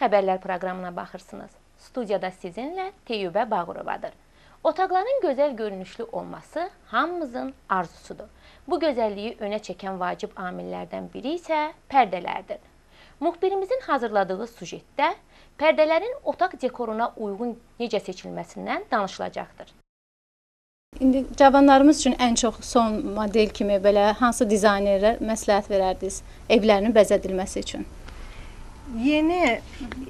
xəbərlər proqramına baxırsınız. Studiyada sizinlə Teyyubə Bağırovadır. Otaqların gözəl görünüşlü olması hamımızın arzusudur. Bu gözəlliyi önə çəkən vacib amillərdən biri isə pərdələrdir. Müxbirimizin hazırladığı sujetdə pərdələrin otaq dekoruna uyğun necə seçilməsindən danışılacaqdır. İndi cavanlarımız üçün ən çox son model kimi belə hansı dizaynerə məsləhət verərdiniz evlərinin bəzədilməsi üçün? Yeni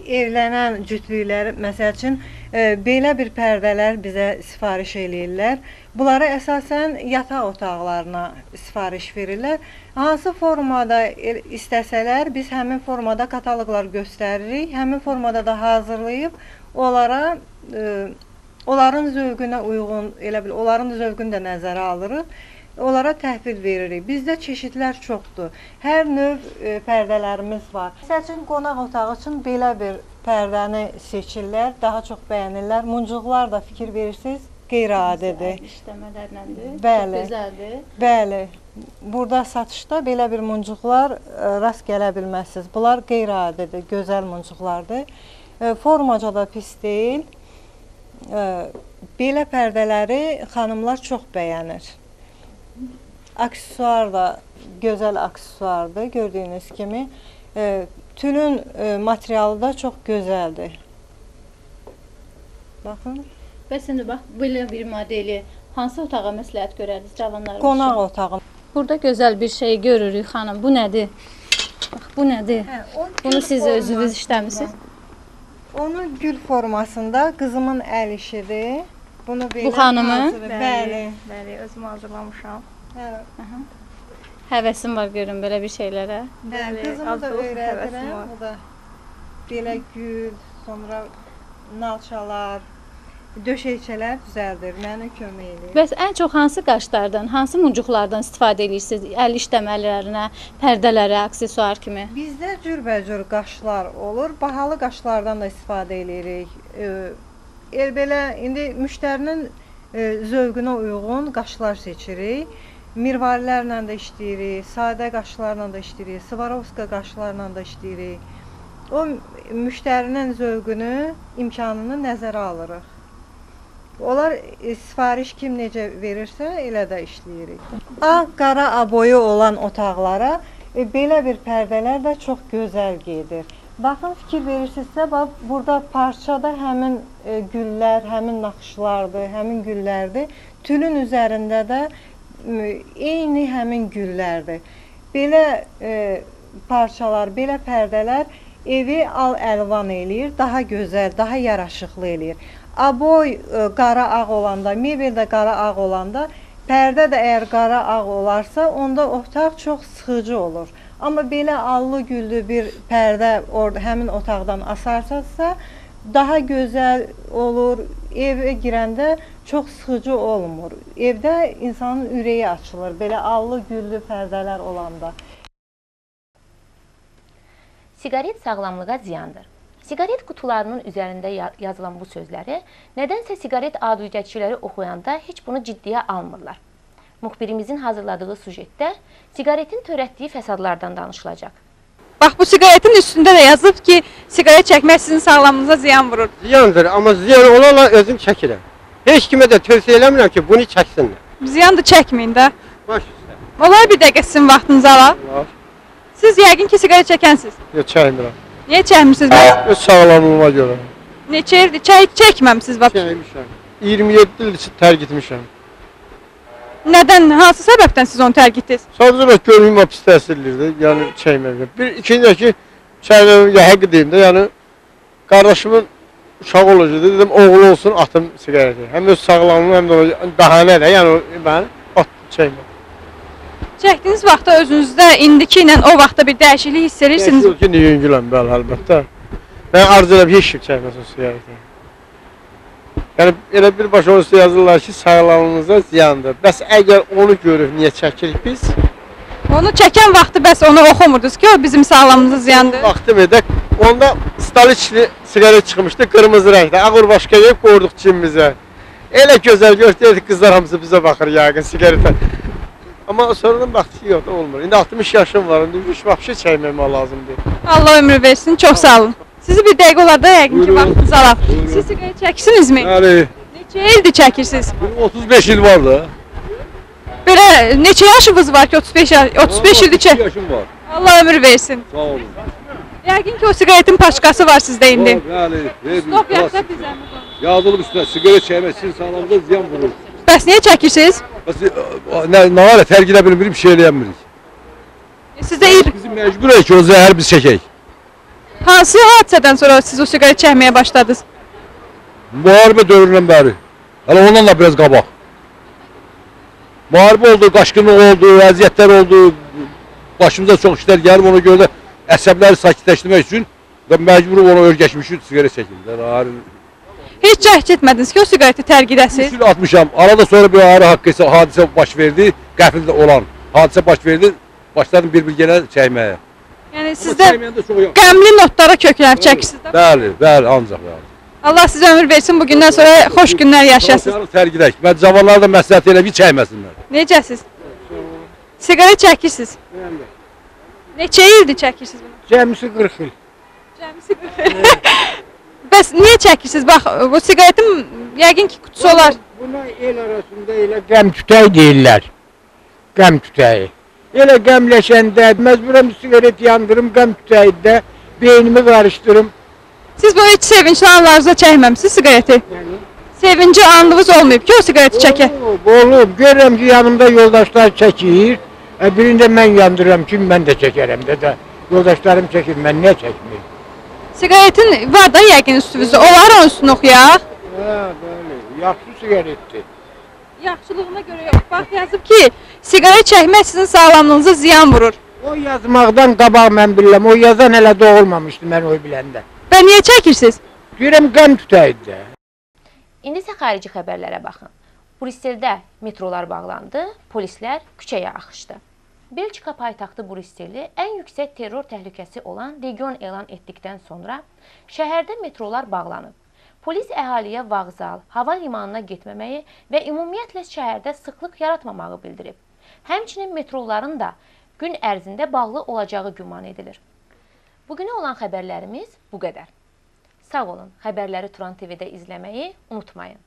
evlənən cütlüklər, məsəl üçün, belə bir pərdələr bizə sifariş eləyirlər. Bunları əsasən yataq otaqlarına sifariş verirlər. Hansı formada istəsələr, biz həmin formada kataloqlar göstəririk. Həmin formada da hazırlayıb onlara, onların zövqünə uyğun, elə bil, onların zövqünü də nəzərə alırıq. Onlara təhvil veririk. Bizdə çeşidlər çoxdur. Hər növ pərdələrimiz var. Məsəl üçün, qonaq otağı üçün belə bir pərdəni seçirlər, daha çox bəyənirlər. Muncuqlar da fikir verirsiniz, qeyri-adidir. İşləmələrləndir, bəli, çox gözəldir. Bəli, burada satışda belə bir muncuqlar rast gələ bilməzsiniz. Bunlar qeyri-adidir, gözəl muncuqlardır. Formaca da pis deyil. Belə pərdələri xanımlar çox bəyənir. Aksesuar da gözəl aksesuardır, gördüyünüz kimi. Tülün materialı da çox gözəldir. Baxın. Bəs indi bax, belə bir modeli hansı otağa məsləhət görərdiniz cavanlar üçün? Qonaq otağı. Burada gözəl bir şey görürük xanım. Bu nədir? Bax, bu nədir? Bunu siz özünüz işləmisiniz? Onu gül formasında qızımın əl işidir. Bunu belə bu xanımın? Bəli. Bəli, özüm hazırlamışam. Həvəsim var görün belə bir şeylərə. Qızımı da öyrədirəm. O da belə gül, sonra nalçalar, döşəkçələr düzəldir, mənə kömək edir. Bəs ən çox hansı qaşlardan, hansı muncuqlardan istifadə edirsiniz? Əl işləmələrinə, pərdələrə, aksesuar kimi? Bizdə cürbəcür qaşlar olur. Bahalı qaşlardan da istifadə edirik. Belə indi müştərinin zövqünə uyğun qaşlar seçirik. Mirvarilərlə də işləyirik, sadə qaşlarla da işləyirik, Swarovski qaşlarla da işləyirik. O müştərinin zövqünü, imkanını nəzərə alırıq. Onlar sifariş kim necə verirsə, elə də işləyirik. Ağ, qara aboyu olan otaqlara belə bir pərdələr də çox gözəl gedir. Baxın, fikir verirsinizsə, burada parçada həmin güllər, həmin naxışlardır, həmin güllərdir. Tülün üzərində də eyni həmin güllərdir. Belə parçalar, belə pərdələr evi al-əlvan eləyir, daha gözəl, daha yaraşıqlı eləyir. Aboy qara ağ olanda, mebel də qara ağ olanda, pərdə də əgər qara ağ olarsa, onda otaq çox sıxıcı olur. Amma belə allı güllü bir pərdə həmin otaqdan asarsansa, daha gözəl olur, evə girəndə çox sıxıcı olmur. Evdə insanın ürəyi açılır, belə allı güllü pərdələr olanda. Siqaret sağlamlığa ziyandır. Siqaret qutularının üzərində yazılan bu sözləri nədənsə siqaret adücətçiləri oxuyanda heç bunu ciddiyə almırlar. Müxbirimizin hazırladığı sujetdə siqaretin törətdiyi fəsadlardan danışılacaq. Bax, bu siqaretin üstündə də yazıb ki, siqaret çəkmək sizin sağlamlığınıza ziyan vurur. Ziyandır, amma ziyan olarla özüm çəkirəm. Heç kimə də tövsiyə eləmirəm ki, bunu çəksinlər. Ziyan da çəkməyin də. Baş üstə. Olar bir dəqiqə sizin vaxtınızı ala. Var. Siz yəqin ki, siqaret çəkənsiniz. Yox, çəkmirəm. Niyə çəkmirsiniz bəs? Öz sağlamlığıma görə. Neçə ildir çəkməmsiniz bax. Çəkmişəm. 27 il tərk etmişəm. Nədən, hansı səbəbdən siz onu tərk etdiniz? Sadəcə mən görməyimə pis təsir edirdi, yəni çəkməyəm. İkinci ki, çəkməyəm, həqiq deyim də, yəni qardaşımın uşağı olacaqdı, dedim, oğlu olsun, atım siqareti. Həm öz sağlamlığım, həm də bəhanə də, yəni mən çəkməyəm. Çəkdiyiniz vaxtda özünüzdə indiki ilə o vaxtda bir dəyişiklik hiss edirsiniz? Dəyişiklik ki, yüngüləm, bəli, əlbəttə. Mən arzu edəm, heç kim çəkməsin siqareti. Yəni, elə birbaşa olursa yazırlar ki, sağlamlığınıza ziyandır. Bəs əgər onu görüb, niyə çəkirik biz? Onu çəkən vaxtı bəs onu oxumurdunuz ki, o bizim sağlamlığımıza ziyandır. Vaxtım edək, onda staliçli siqaret çıxmışdı, qırmızı rəngdə. Ağır başqa yeyib qoyduq cibimizə. Elə gözəl göstərdik, qızlar hamısı bizə baxır yəqin siqaretə. Amma sonradan baxdı ki, yox da olmur. İndi 60 yaşım var, indi heç vaxt çəkməmək lazımdır. Allah ömrü versin, çox sağ olun. Sizi bir dəqiqə olarda yəqin ki, Buyurun. vaxtınızı alaq. Buyurun. Siz siqaret çəkirsinizmi? Bəli. Neçə ildir çəkirsiniz? Benim 35 il var da. Belə neçə yaşınız var ki 35 ildir 32 yaşım var. Allah ömür versin. Sağ olun. Yəqin ki o siqaretin paçkası var sizdə indi. Bəli. Stop yaxda bizə. Yazılıb üstüne sigara çəkmək sizin sağlığınıza ziyan vurur. Bəs niyə çəkirsiniz? Ne var ya terk edə bilmirik, bir şey eləyəmirik. Sizdə Bizim mecbur ki o zəhər biz çəkək. hansı hadisədən sonra siz o siqaret çəkməyə başladınız? Müharibə dövründən bəri. Hələ ondan da biraz qabaq. Müharibə oldu, qaşqınlıq oldu, əziyyətlər oldu. Başımıza çox işlər gəlib, ona görə də əsəbləri sakitləşdirmək üçün və məcbur onu örgəşmişik, siqaret çəkildi. Heç cəhd etmədiniz ki o siqareti tərk edəsiniz. 3 il atmışam. Arada sonra bir ağrı haqqı hadisə baş verdi. Qəfildə olan hadisə baş verdi. Başladım bir yenə çəkməyə. Yəni Amma sizdə çəkməyəndə çox yox. qəmli notlara köklənib çəkirsiniz. Bəli, ancaq yəni. Allah sizə ömür versin, bu gündən sonra xoş günlər yaşasınız. Yaşasınız. Tərk edək. Mən cavanlara da məsləhət elə bir çəkməsinlər. Necəsiz? Siqaret çəkirsiniz. Neçə ildir çəkirsiniz bunu? Cəmisi 40 il. Cəmisi 40 il. Bəs niyə çəkirsiniz? Bax, bu siqaretin yəqin ki qutusu olar. Buna el arasında elə qəm tütəyi deyirlər. Qəm tütəyi. Elə qəmləşəndə məcburam siqaret yandırım qəm tütəyində beynimi qarışdırım. Siz böyle hiç sevinçli anlarınızda çəkməmisiniz siqareti? Sevinci anınız olmayıb ki o siqareti çəkə. Olub, görürəm ki yanımda yoldaşlar çəkir. Birində mən yandırıram ki mən də çəkərəm də. Yoldaşlarım çəkir, mən niyə çəkməyim? Siqaretin var da yəqin üstünüzdə. Olar onun üstünü oxuyaq. Bəli, yaxşı siqaretdir. Yaxşılığına görə yox. Bax yazıb ki, siqaret çəkmək sizin sağlamlığınıza ziyan vurur. O yazmaqdan qabaq mən bilirəm, o yazan hələ doğulmamışdı mən o biləndə. Və niyə çəkirsiniz? Görürəm qəm tütəyidir. İndi isə xarici xəbərlərə baxın. Brüsseldə metrolar bağlandı, polislər küçəyə axışdı. Belçika paytaxtı Brüsseli ən yüksək terror təhlükəsi olan region elan etdikdən sonra şəhərdə metrolar bağlanıb. Polis əhaliyə vağzal, hava limanına getməməyi və ümumiyyətlə şəhərdə sıxlıq yaratmamağı bildirib. Həmçinin metroların da gün ərzində bağlı olacağı güman edilir. Bugünə olan xəbərlərimiz bu qədər. Sağ olun, xəbərləri Turan TV-də izləməyi unutmayın.